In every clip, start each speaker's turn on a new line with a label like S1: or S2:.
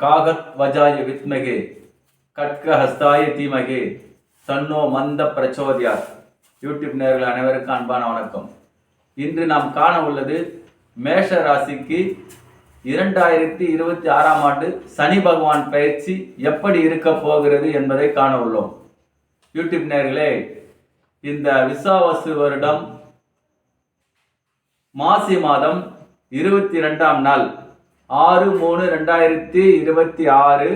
S1: காகத் வஜாய வித்மகே கட்க ஹஸ்தாய தீமகே தன்னோ மந்த பிரச்சோதியார். யூடியூப் நேயர்கள் அனைவருக்கும் அன்பான வணக்கம். இன்று நாம் காண உள்ளது மேஷ ராசிக்கு 2026ஆம் ஆண்டு சனி பகவான் பயிற்சி எப்படி இருக்க போகிறது என்பதை காண உள்ளோம். யூடியூப் நேயர்களே, இந்த விசாவசு வருடம் மாசி மாதம் 22ஆம் நாள் 6/3/2026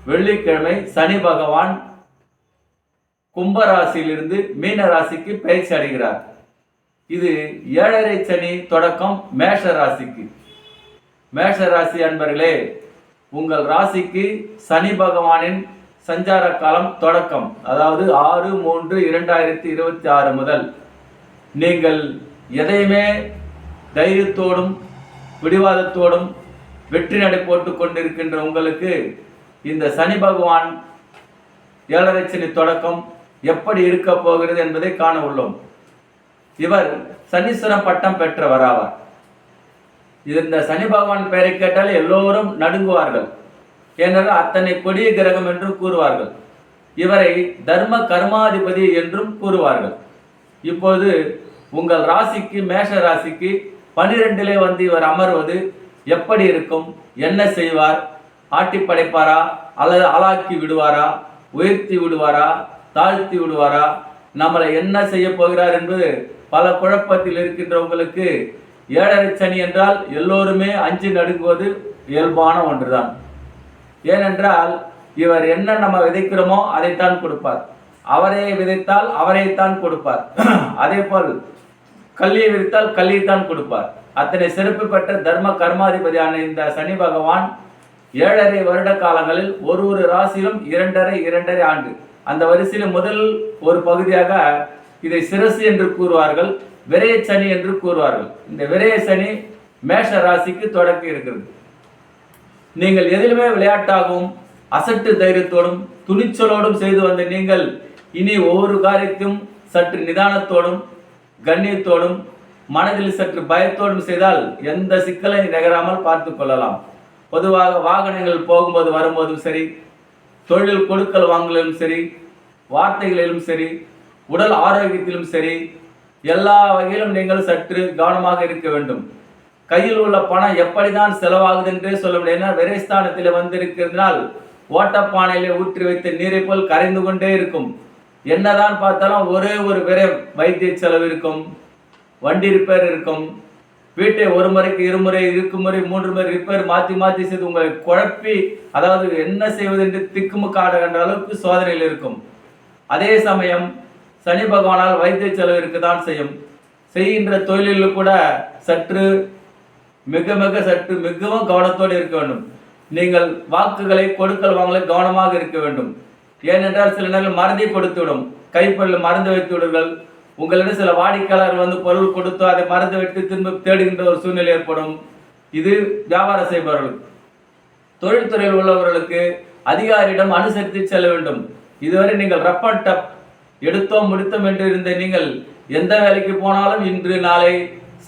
S1: வெள்ளிக்கிழமை சனி பகவான் கும்பராசியிலிருந்து மீன ராசிக்கு பயிற்சி அடைகிறார். இது 7.5 சனி தொடக்கம் மேஷ ராசிக்கு. மேஷ ராசி அன்பர்களே, உங்கள் ராசிக்கு சனி பகவானின் சஞ்சார காலம் தொடக்கம், அதாவது 6/3/2026 முதல் நீங்கள் எதையுமே தைரியத்தோடும் பிடிவாதத்தோடும் வெற்றி நடை போட்டு கொண்டிருக்கின்ற உங்களுக்கு இந்த சனி பகவான் 7.5 சனி தொடக்கம் எப்படி இருக்க போகிறது என்பதை காண உள்ளோம். இவர் சனீஸ்வரன் பட்டம் பெற்றவர் ஆவார். இந்த சனி பகவான் பெயரை கேட்டால் எல்லோரும் நடுங்குவார்கள். ஏனென்றால் அத்தனை கொடிய கிரகம் என்று கூறுவார்கள். இவரை தர்ம கர்மாதிபதி என்றும் கூறுவார்கள். இப்போது உங்கள் ராசிக்கு மேஷ ராசிக்கு 12 வந்து இவர் அமர்வது எப்படி இருக்கும், என்ன செய்வார், ஆட்டி படைப்பாரா அல்லது ஆளாக்கி விடுவாரா, உயர்த்தி விடுவாரா, தாழ்த்தி விடுவாரா, நம்மளை என்ன செய்ய போகிறார் என்பது பல குழப்பத்தில் இருக்கின்ற உங்களுக்கு 7.5 சனி என்றால் எல்லோருமே அஞ்சு நடுங்குவது இயல்பான ஒன்றுதான். ஏனென்றால் இவர் என்ன நம்ம விதைக்கிறோமோ அதைத்தான் கொடுப்பார். அவரை விதைத்தால் அவரைத்தான் கொடுப்பார். அதே போல் கல்லியை விதைத்தால் கல்லியைத்தான் கொடுப்பார். அத்தனை சிறப்பு பெற்ற தர்ம கர்மாதிபதியான இந்த சனி பகவான் 7.5 வருட காலங்களில் ஒரு ராசியிலும் 2.5 ஆண்டு, அந்த வரிசையில் முதல் ஒரு பகுதியாக இதை சிரசு என்று கூறுவார்கள், விரைய சனி என்று கூறுவார்கள். இந்த விரைய சனி மேஷ ராசிக்கு தொடக்கி இருக்கிறது. நீங்கள் எதிலுமே விளையாட்டாகவும் அசட்டு தைரியத்தோடும் துணிச்சலோடும் செய்து வந்த நீங்கள் இனி ஒவ்வொரு காரியத்தையும் சற்று நிதானத்தோடும் கண்ணியத்தோடும் மனதில் சற்று பயத்தோடும் செய்தால் எந்த சிக்கலை நகராமல் பார்த்து கொள்ளலாம். பொதுவாக வாகனங்கள் போகும்போது வரும்போதும் சரி, தொழில் கொடுக்கல் வாங்கலிலும் சரி, வார்த்தைகளிலும் சரி, உடல் ஆரோக்கியத்திலும் சரி, எல்லா வகையிலும் நீங்கள் சற்று கவனமாக இருக்க வேண்டும். கையில் உள்ள பணம் எப்படிதான் செலவாகுது என்றே சொல்ல முடியாது. விரைஸ்தானத்தில் வந்திருக்கிறதுனால் ஓட்டப்பானையிலே ஊற்றி வைத்த நீரை போல் கரைந்து கொண்டே இருக்கும். என்னதான் பார்த்தாலும் ஒரே ஒரு விரை வைத்திய செலவு இருக்கும், வண்டி ரிப்பேர் இருக்கும், வீட்டை ஒரு முறைக்கு 2 முறை 2 முறை 3 முறை ரிப்பேர் மாற்றி மாற்றி செய்து உங்களை குழப்பி, அதாவது என்ன செய்வது என்று திக்குமுக்காட என்ற அளவுக்கு சோதனையில் இருக்கும். அதே சமயம் சனி பகவானால் வைத்திய செலவு இருக்குதான் செய்யும். செய்கின்ற தொழிலில் கூட சற்று மிகவும் கவனத்தோடு இருக்க வேண்டும். நீங்கள் வாக்குகளை கொடுக்கல் வாங்கலை கவனமாக இருக்க வேண்டும். ஏனென்றால் சில நேரம் மறதி கொடுத்துவிடும், கைப்பொருள் மறந்து வைத்து விடுங்கள். உங்களிடம் சில வாடிக்கையாளர் வந்து பொருள் கொடுத்து அதை மறந்து வைத்து திரும்ப தேடுகின்ற ஒரு சூழ்நிலை ஏற்படும். இது வியாபாரம் செய்பவர்களுக்கு. தொழில்துறையில் உள்ளவர்களுக்கு அதிகாரியிடம் அனுசரித்து செல்ல வேண்டும். இதுவரை நீங்கள் ரப் அண்ட் டப் எடுத்தோம் முடித்தோம் என்று இருந்த நீங்கள் எந்த வேலைக்கு போனாலும் இன்று நாளை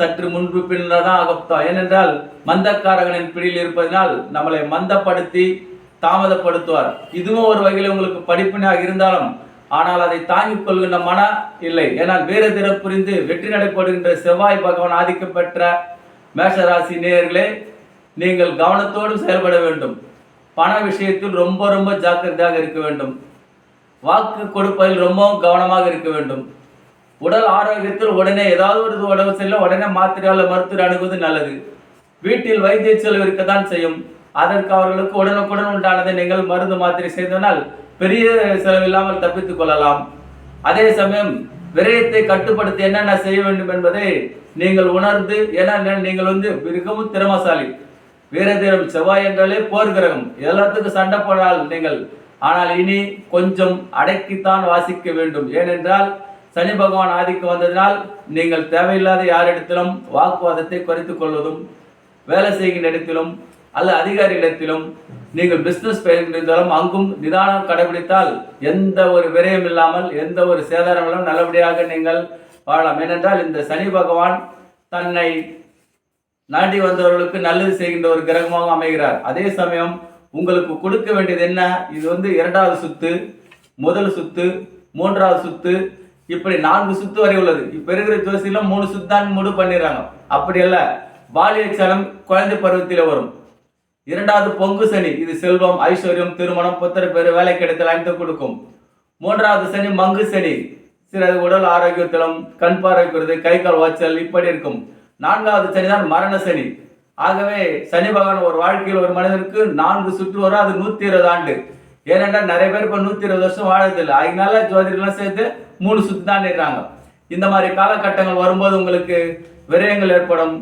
S1: சற்று முன்பு பின்னர் தான் அகப்தம். ஏனென்றால் மந்தக்காரகனின் பிடியில் இருப்பதனால் நம்மளை மந்தப்படுத்தி தாமதப்படுத்துவார். இதுவும் ஒரு வகையில் உங்களுக்கு படிப்பினாக இருந்தாலும், ஆனால் அதை தாங்கிக் கொள்கின்ற மன இல்லை. ஏனால் வீரதிரம் புரிந்து வெற்றி நடைபெறுகின்ற செவ்வாய் பகவான் ஆதிக்கம் பெற்ற மேஷராசி நேயர்களே, நீங்கள் கவனத்தோடு செயல்பட வேண்டும். பண விஷயத்தில் ரொம்ப ஜாக்கிரதையாக இருக்க வேண்டும். வாக்கு கொடுப்பதில் ரொம்பவும் கவனமாக இருக்க வேண்டும். உடல் ஆரோக்கியத்தில் உடனே ஏதாவது ஒரு உடம்பு செல்ல உடனே மாத்திரையால் மருத்துவர் அணுகுவது நல்லது. வீட்டில் வைத்திய செலவு இருக்கத்தான் செய்யும். அதற்கு அவர்களுக்கு உடனுக்குடன் உண்டானதை நீங்கள் மருந்து மாத்திரை செய்தனால் பெரிய செலவில்லாமல் தப்பித்துக் கொள்ளலாம். அதே சமயம் விரயத்தை கட்டுப்படுத்தி என்னென்ன செய்ய வேண்டும் என்பதை நீங்கள் உணர்ந்து, ஏன்னா நீங்கள் மிகவும் திறமசாலி. வீரதீரம் செவ்வாய் என்றாலே போர் கிரகம், எல்லாத்துக்கும் சண்டை போடால் நீங்கள். ஆனால் இனி கொஞ்சம் அடக்கித்தான் வாசிக்க வேண்டும். ஏனென்றால் சனி பகவான் ஆதிக்கம் வந்ததினால் நீங்கள் தேவையில்லாத யாரிடத்திலும் வாக்குவாதத்தை குறைத்துக் கொள்வதும், வேலை செய்கின்ற இடத்திலும் அல்ல அதிகாரிகளிடத்திலும் நீங்கள் பிசினஸ் பெயர்ந்தாலும் அங்கும் நிதானம் கடைபிடித்தால் எந்த ஒரு விரயம் இல்லாமல் எந்த ஒரு சேதாரம் இல்லாமல் நல்லபடியாக நீங்கள் வாழலாம். ஏனென்றால் இந்த சனி பகவான் தன்னை நாடி வந்தவர்களுக்கு நல்லது செய்கின்ற ஒரு கிரகமாக அமைகிறார். அதே சமயம் உங்களுக்கு கொடுக்க வேண்டியது என்ன? இது வந்து 2வது சுத்து, முதல் சுத்து, 3வது சுத்து, இப்படி 4 சுத்து வரை உள்ளது. இப்ப இருக்கிற ஜோசியில 3 சுத்து தான் முடிவு பண்ணிடுறாங்க. அப்படி அல்ல, பாலிய சலம் குழந்தை பருவத்தில் வரும். 2வது பொங்கு சனி, இது செல்வம், ஐஸ்வர்யம், திருமணம், புத்திர பேரு, வேலை கிடைத்தல் அனைத்து கொடுக்கும். 3வது சனி மங்கு சனி, சிறிது உடல் ஆரோக்கியத்திலும் கண் பார்வை குறைவு, கை கால் வாய்ச்சல் இப்படி இருக்கும். 4வது சனி தான் மரண சனி. ஆகவே சனி பகவான் ஒரு வாழ்க்கையில் ஒரு மனிதனுக்கு 4 சுற்று வரும். அது 120 ஆண்டு. ஏனென்றால் நிறைய பேர் இப்போ 120 வருஷம் வாழதில்லை. அதனால ஜோதிடர்லாம் சேர்த்து 3 சுத்து தான் இருக்காங்க. இந்த மாதிரி காலகட்டங்கள் வரும்போது உங்களுக்கு விரயங்கள் ஏற்படும்.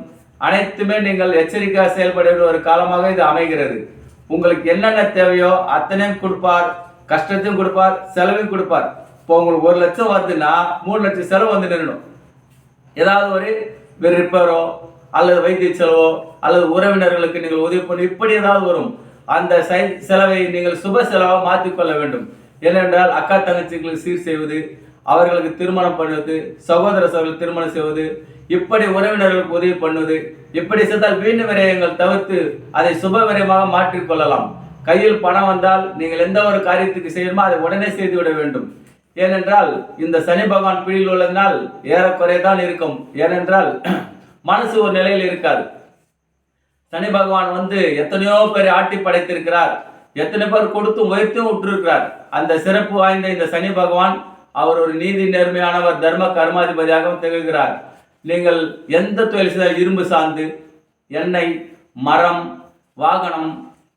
S1: அனைத்துமே நீங்கள் எச்சரிக்கையாக செயல்பட வேண்டிய ஒரு காலமாக இது அமைகிறது. உங்களுக்கு என்னென்ன தேவையோ அத்தனையும் கொடுப்பார், கஷ்டத்தையும் கொடுப்பார், செலவையும் கொடுப்பார். இப்போ உங்களுக்கு 1 லட்சம் வருதுன்னா 3 லட்சம் செலவு வந்து நின்றுடும். ஏதாவது ஒரு ரிப்பேரோ அல்லது வைத்திய செலவோ அல்லது உறவினர்களுக்கு நீங்கள் உதவி பண்ணி இப்படி ஏதாவது வரும். அந்த செலவை நீங்கள் சுப செலவாக மாற்றிக்கொள்ள வேண்டும். ஏனென்றால் அக்கா தங்கச்சிகளுக்கு சீர் செய்வது, அவர்களுக்கு திருமணம் பண்ணுவது, சகோதர சகோதரர்கள் திருமணம் செய்வது, இப்படி உறவினர்களுக்கு உதவி பண்ணுவது, இப்படி செய்தால் வீண் விரயங்கள் தவிர்த்து அதை சுப விரயமாக மாற்றிக்கொள்ளலாம். கையில் பணம் வந்தால் நீங்கள் எந்த ஒரு காரியத்துக்கு செய்யணுமோ அதை உடனே செய்துவிட வேண்டும். ஏனென்றால் இந்த சனி பகவான் பிடியில் உள்ளதனால் ஏறக்குறையதான் இருக்கும். ஏனென்றால் மனசு ஒரு நிலையில் இருக்காது. சனி பகவான் எத்தனையோ பேர் ஆட்டி படைத்திருக்கிறார், எத்தனை பேர் கொடுத்து உயர்த்தியும் விட்டுருக்கிறார். அந்த சிறப்பு வாய்ந்த இந்த சனி பகவான் அவர் ஒரு நீதி நேர்மையானவர், தர்ம கர்மாதிபதியாக திகழ்கிறார். நீங்கள் எந்த தொழில் செய்தால் இரும்பு சார்ந்து, எண்ணெய், மரம், வாகனம்,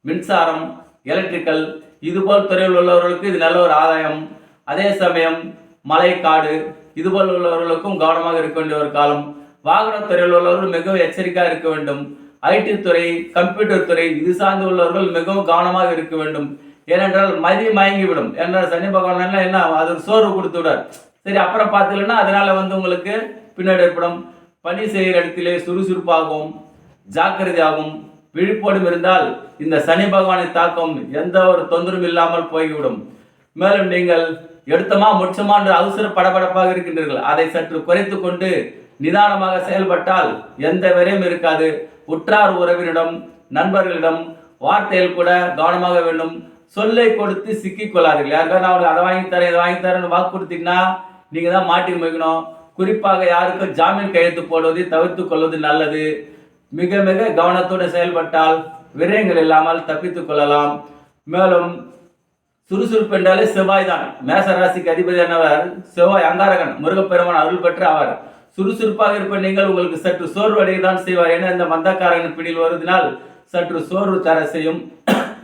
S1: மின்சாரம், எலக்ட்ரிக்கல் இதுபோல் துறையில் உள்ளவர்களுக்கு இது நல்ல ஒரு ஆதாயம். அதே சமயம் மலை, காடு இதுபோல் உள்ளவர்களுக்கும் கவனமாக இருக்க வேண்டிய ஒரு காலம். வாகனத்துறையில் உள்ளவர்கள் மிகவும் எச்சரிக்கையாக இருக்க வேண்டும். ஐடி துறை, கம்ப்யூட்டர் துறை இது சார்ந்து உள்ளவர்கள் மிகவும் கவனமாக இருக்க வேண்டும். ஏனென்றால் மதி மயங்கிவிடும். ஏன்னால் சனி பகவான் என்ன அது சோர்வு கொடுத்து விடார். சரி அப்புறம் பார்த்துலன்னா அதனால உங்களுக்கு பின்னாடி ஏற்படும். பணி செய்கிற இடத்திலே சுறுசுறுப்பாகவும் ஜாக்கிரதையாகவும் விழிப்போடும் இருந்தால் இந்த சனி பகவானின் தாக்கம் எந்த ஒரு தொந்தரவும் இல்லாமல் போய்விடும். மேலும் நீங்கள் எடுத்தமா முடிச்சமா என்று அவசர படபடப்பாக இருக்கின்றீர்கள். அதை சற்று குறைத்து கொண்டு நிதானமாக செயல்பட்டால் எந்த விரையும் இருக்காது. உற்றார் உறவினிடம், நண்பர்களிடம் வார்த்தையில் கூட கவனமாக வேண்டும். சொல்லை கொடுத்து சிக்கிக் கொள்ளாதீர்கள். யாருக்காவது நான் அதை வாங்கி தரேன் இதை வாங்கி தரேன்னு வாக்கு கொடுத்தீங்கன்னா நீங்க தான் மாட்டி வைக்கணும். குறிப்பாக யாருக்கும் ஜாமீன் கையெழுத்து போடுவதை தவிர்த்து கொள்வது நல்லது. மிக மிக கவனத்தோடு செயல்பட்டால் விரயங்கள் இல்லாமல் தப்பித்துக் கொள்ளலாம். மேலும் சுறுசுறுப்பு என்றாலே செவ்வாய் தான். மேச ராசிக்கு அதிபதியானவர் செவ்வாய், அங்காரகன், முருகப்பெருமான் அருள் பெற்ற அவர். சுறுசுறுப்பாக இருப்ப நீங்கள் உங்களுக்கு சற்று சோர்வு அடையதான் செய்வார். ஏன்னா இந்த மந்தக்காரன் பிடியில் வருவதனால் சற்று சோர்வு தர செய்யும்.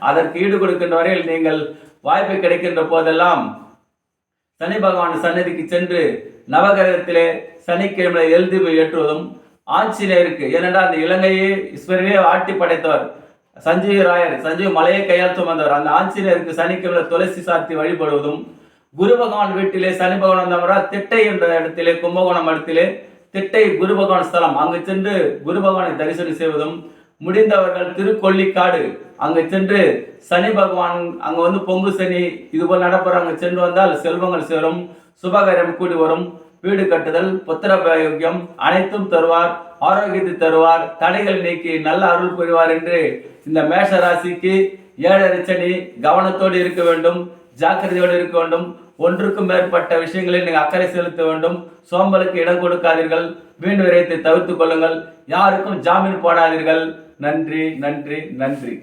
S1: அதற்கு ஈடு கொடுக்கின்ற வரையில் நீங்கள் வாய்ப்பு கிடைக்கின்ற போதெல்லாம் சனி பகவான் சன்னதிக்கு சென்று நவகிரகத்திலே சனிக்கிழமை எழுதி ஏற்றுவதும் ஆஞ்சநேயருக்கு, ஏனென்றால் அந்த இலங்கையை ஈஸ்வரனே ஆட்டி படைத்தவர் சஞ்சீவ ராயர், சஞ்சீவ மலையை கையால் சுமந்தவர். அந்த ஆஞ்சநேயருக்கு சனிக்கிழமை துளசி சாத்தி வழிபடுவதும், குரு பகவான் வீட்டிலே சனி பகவான் வந்தவரால் திட்டை என்ற இடத்திலே, கும்பகோணம் இடத்திலே திட்டை குரு பகவான் ஸ்தலம், அங்கு சென்று குரு பகவானை தரிசனம் செய்வதும், முடிந்தவர்கள் திருக்கொள்ளிக்காடு அங்கு சென்று சனி பகவான் அங்கு பொங்கு சனி இதுபோல் நடப்புற அங்கு சென்று வந்தால் செல்வங்கள் சேரும், சுபகாரியம் கூடி வரும், வீடு கட்டுதல், புத்திர பாக்கியம் அனைத்தும் தருவார், ஆரோக்கியத்தை தருவார், தடைகள் நீக்கி நல்ல அருள் புரிவார் என்று இந்த மேஷ ராசிக்கு 7 சனி கவனத்தோடு இருக்க வேண்டும், ஜாக்கிரதையோடு இருக்க வேண்டும். ஒன்றுக்கும் மேற்பட்ட விஷயங்களில் நீங்கள் அக்கறை செலுத்த வேண்டும். சோம்பலுக்கு இடம் கொடுக்காதீர்கள். வீண் விரயத்தை தவிர்த்துக் கொள்ளுங்கள். யாருக்கும் ஜாமீன் போடாதீர்கள். நன்றி, நன்றி, நன்றி.